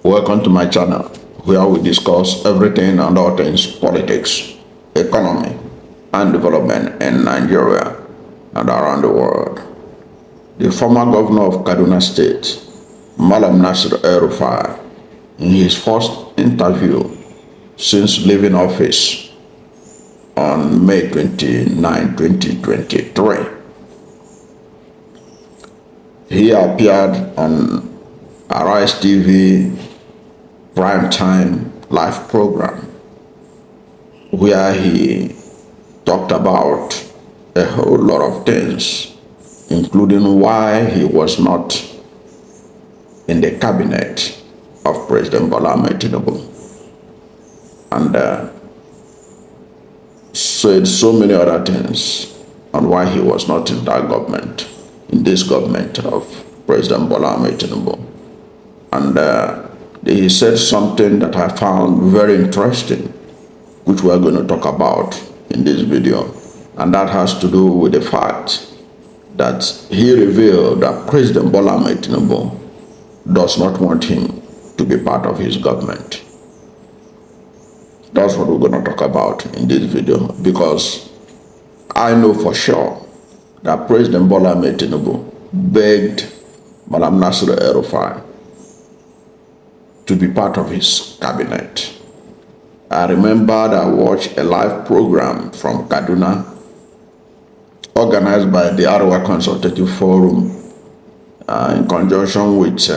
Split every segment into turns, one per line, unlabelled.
Welcome to my channel, where we discuss everything and all things politics, economy, and development in Nigeria and around the world. The former governor of Kaduna State, Malam Nasiru El-Rufai, in his first interview since leaving office on May 29, 2023, he appeared on Arise TV primetime live program where he talked about a whole lot of things, including why he was not in the cabinet of President Bola Ahmed Tinubu, and said so many other things on why he was not in that government, in this government of President Bola Ahmed Tinubu. And he said something that I found very interesting, which we're going to talk about in this video. And that has to do with the fact that he revealed that President Bola Ahmed Tinubu does not want him to be part of his government. That's what we're going to talk about in this video, because I know for sure that President Bola Ahmed Tinubu begged Malam Nasiru El-Rufai to be part of his cabinet. I remember that I watched a live program from Kaduna organized by the Arewa Consultative Forum in conjunction with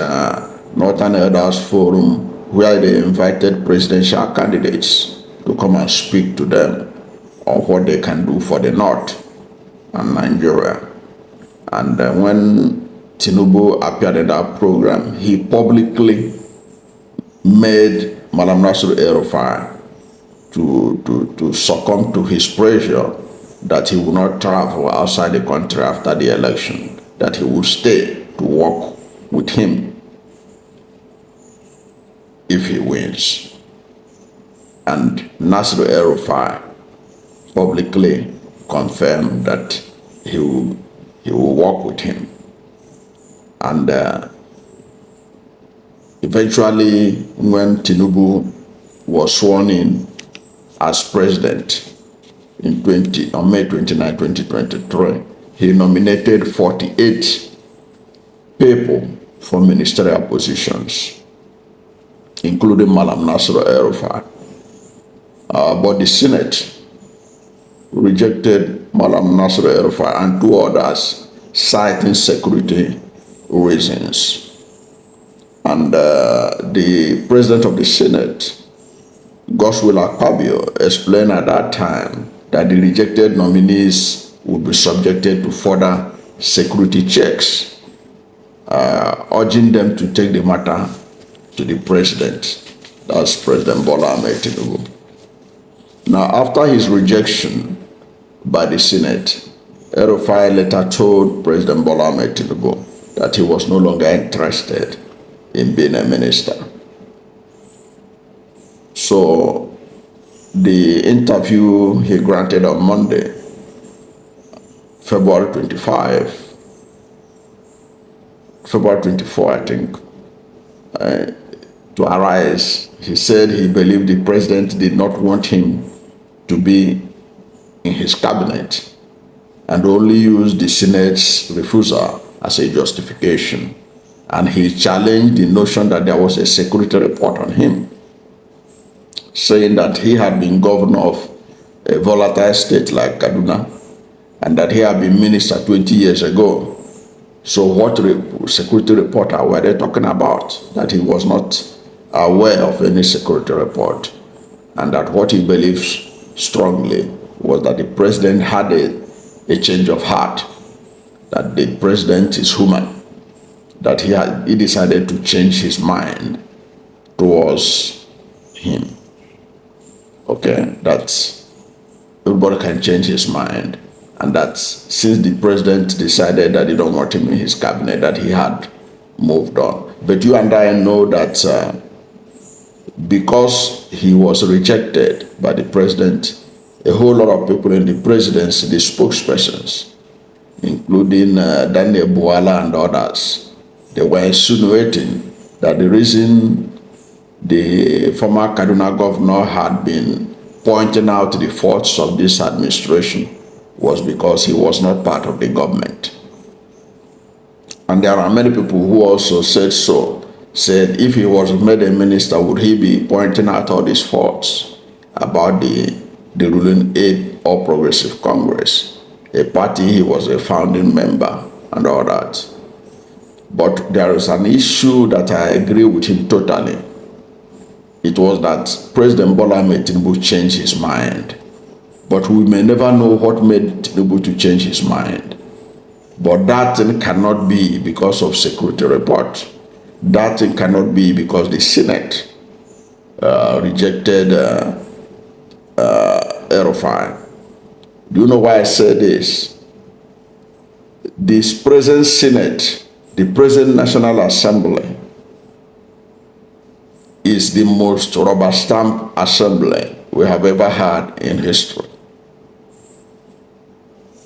Northern Elders Forum, where they invited presidential candidates to come and speak to them on what they can do for the North and Nigeria. And when Tinubu appeared in that program, he publicly made Malam Nasiru El-Rufai to succumb to his pressure that he would not travel outside the country after the election, that he would stay to work with him if he wins. And Nasiru El-Rufai publicly confirmed that he will work with him. And eventually, when Tinubu was sworn in as president on May 29, 2023, he nominated 48 people for ministerial positions, including Malam Nasiru El-Rufai. But the Senate rejected Malam Nasiru El-Rufai and two others, citing security reasons. And the president of the Senate, Godswill Akpabio, explained at that time that the rejected nominees would be subjected to further security checks, urging them to take the matter to the president, that's President Bola Ahmed Tinubu. Now, after his rejection by the Senate, El-Rufai later told President Bola Ahmed Tinubu that he was no longer interested in being a minister. So the interview he granted on Monday, February 24, I think, to Arise, he said he believed the president did not want him to be in his cabinet and only used the Senate's refusal as a justification. And he challenged the notion that there was a security report on him, saying that he had been governor of a volatile state like Kaduna and that he had been minister 20 years ago. So what security report were they talking about? That he was not aware of any security report, and that what he believes strongly was that the president had a change of heart, that the president is human, that he decided to change his mind towards him. Okay, that's, everybody can change his mind, and that's since the president decided that he don't want him in his cabinet, that he had moved on. But you and I know that because he was rejected by the president, a whole lot of people in the presidency, the spokespersons, including Daniel Buala and others, they were insinuating that the reason the former Kaduna governor had been pointing out the faults of this administration was because he was not part of the government. And there are many people who also said if he was made a minister, would he be pointing out all these faults about the ruling All Progressive Congress, a party he was a founding member and all that. But there is an issue that I agree with him totally. It was that President Bola Ahmed Tinubu changed his mind. But we may never know what made Tinubu to change his mind. But that thing cannot be because of security report. That thing cannot be because the Senate rejected El-Rufai. Do you know why I say this? This present Senate, the present National Assembly, is the most rubber stamp assembly we have ever had in history.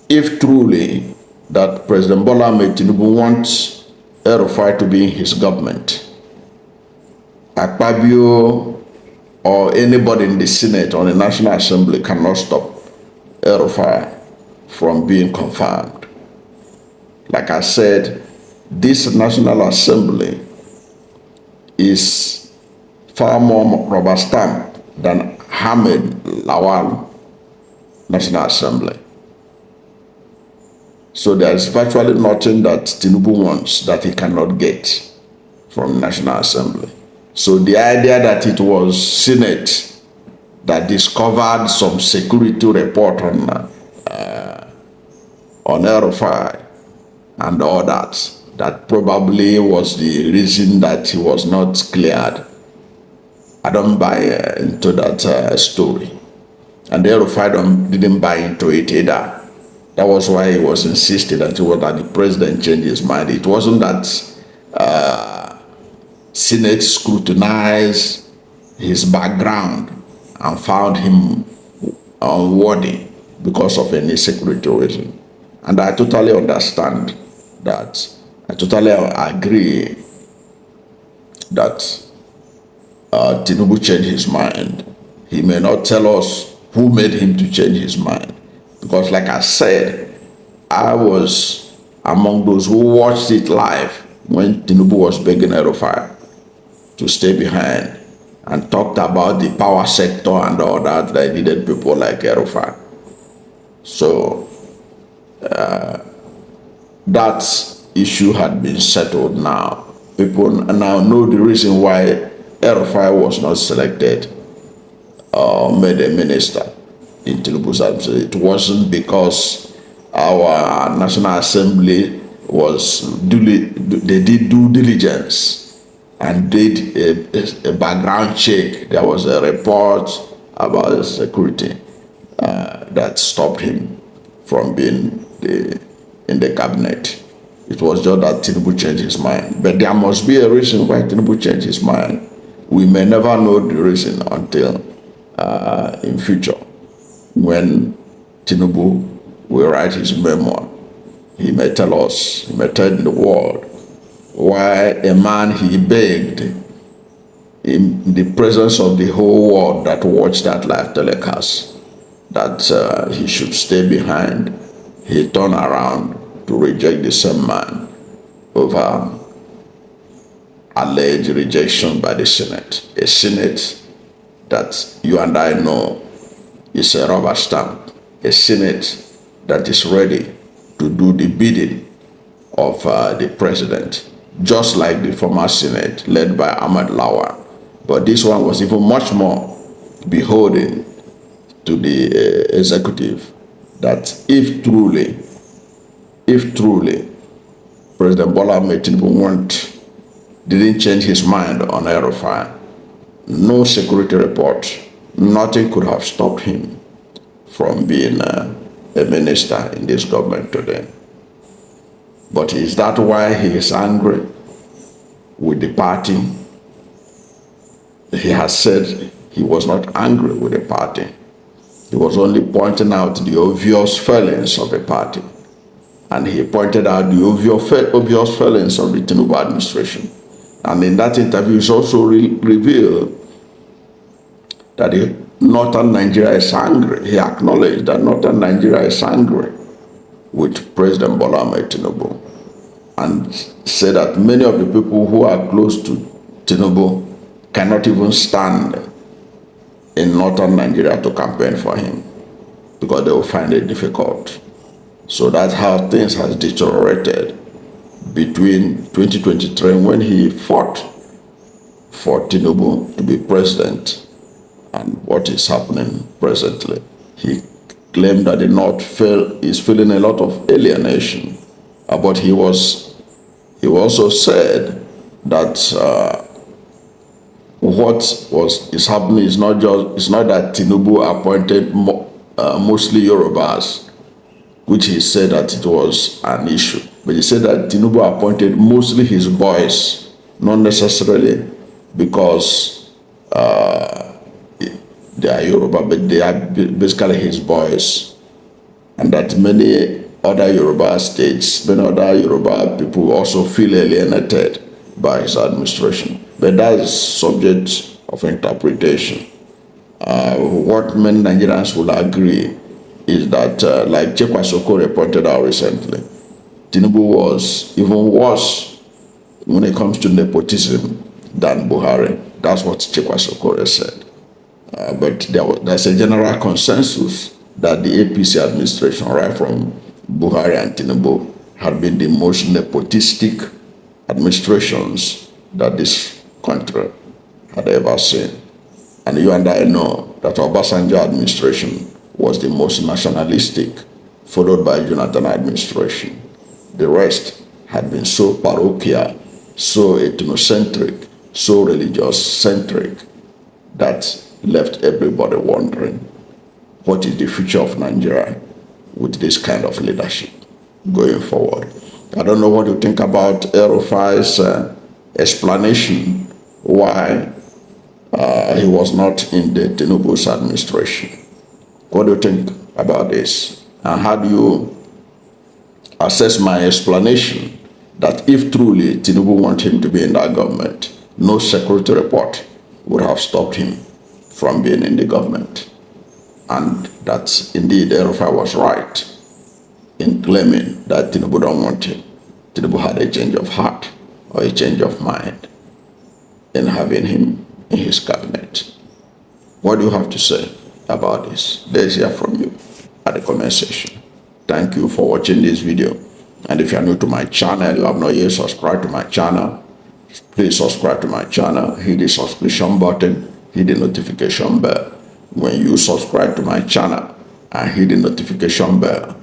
If truly that President Bola Ahmed Tinubu wants El-Rufai to be in his government, Akpabio or anybody in the Senate or the National Assembly cannot stop El-Rufai from being confirmed. Like I said, this National Assembly is far more rubber stamp than Ahmed Lawal National Assembly. So there is virtually nothing that Tinubu wants that he cannot get from National Assembly. So the idea that it was Senate that discovered some security report on El-Rufai and all that probably was the reason that he was not cleared. I don't buy into that story. And El-Rufai didn't buy into it either. That was why he was insisting that the president changed his mind. It wasn't that Senate scrutinized his background and found him unworthy because of any security reason. And I totally understand that. I totally agree that Tinubu changed his mind. He may not tell us who made him to change his mind. Because like I said, I was among those who watched it live when Tinubu was begging El-Rufai to stay behind and talked about the power sector and all that needed people like El-Rufai. So that issue had been settled now. People now know the reason why El-Rufai was not selected or made a minister in Tinubu's absence. It wasn't because our National Assembly they did due diligence and did a background check. There was a report about the security that stopped him from being in the cabinet. It was just that Tinubu changed his mind. But there must be a reason why Tinubu changed his mind. We may never know the reason until in future, when Tinubu will write his memoir. He may tell us, he may tell the world why a man he begged in the presence of the whole world that watched that live telecast that he should stay behind. He turned around to reject the same man over alleged rejection by the Senate. A Senate that you and I know is a rubber stamp. A Senate that is ready to do the bidding of the president, just like the former Senate led by Ahmed Lawal. But this one was even much more beholden to the executive, that if truly President Bola Ahmed Tinubu didn't change his mind on El-Rufai, no security report, nothing could have stopped him from being a minister in this government today. But is that why he is angry with the party? He has said he was not angry with the party. He was only pointing out the obvious failings of the party. And he pointed out the obvious failings of the Tinubu administration. And in that interview, he also revealed that the northern Nigeria is angry. He acknowledged that northern Nigeria is angry with President Bola Ahmed Tinubu, and said that many of the people who are close to Tinubu cannot even stand in northern Nigeria to campaign for him because they will find it difficult. So that's how things has deteriorated between 2023 when he fought for Tinubu to be president and what is happening presently. He claimed that the North is feeling a lot of alienation, but he also said that what is happening is not that Tinubu appointed mostly Yorubas, which he said that it was an issue, but he said that Tinubu appointed mostly his boys, not necessarily because they are Yoruba, but they are basically his boys, and that many other Yoruba states, many other Yoruba people also feel alienated by his administration. But that is subject of interpretation. What many Nigerians will agree is that, like Chekwasoko pointed out recently, Tinubu was even worse when it comes to nepotism than Buhari. That's what Chekwasoko said. But there's a general consensus that the APC administration, right from Buhari and Tinubu, had been the most nepotistic administrations that this country had ever seen. And you and I know that Obasanjo administration was the most nationalistic, followed by Jonathan administration. The rest had been so parochial, so ethnocentric, so religious-centric, that left everybody wondering, what is the future of Nigeria with this kind of leadership going forward? I don't know what you think about El-Rufai's explanation why he was not in the Tinubu's administration. What do you think about this? And how do you assess my explanation that if truly Tinubu wanted him to be in that government, no security report would have stopped him from being in the government? And that indeed El-Rufai was right in claiming that Tinubu don't want him. Tinubu had a change of heart or a change of mind in having him in his cabinet. What do you have to say about this? Let's hear from you at the comment section. Thank you for watching this video. And if you are new to my channel, you have not yet subscribed to my channel, please subscribe to my channel, hit the subscription button, hit the notification bell. When you subscribe to my channel and hit the notification bell,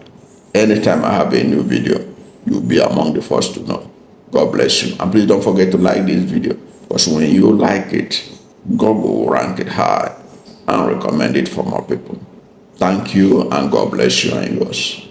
anytime I have a new video, you'll be among the first to know. God bless you. And please don't forget to like this video, because when you like it, God will rank it high and recommend it for more people. Thank you, and God bless you and yours.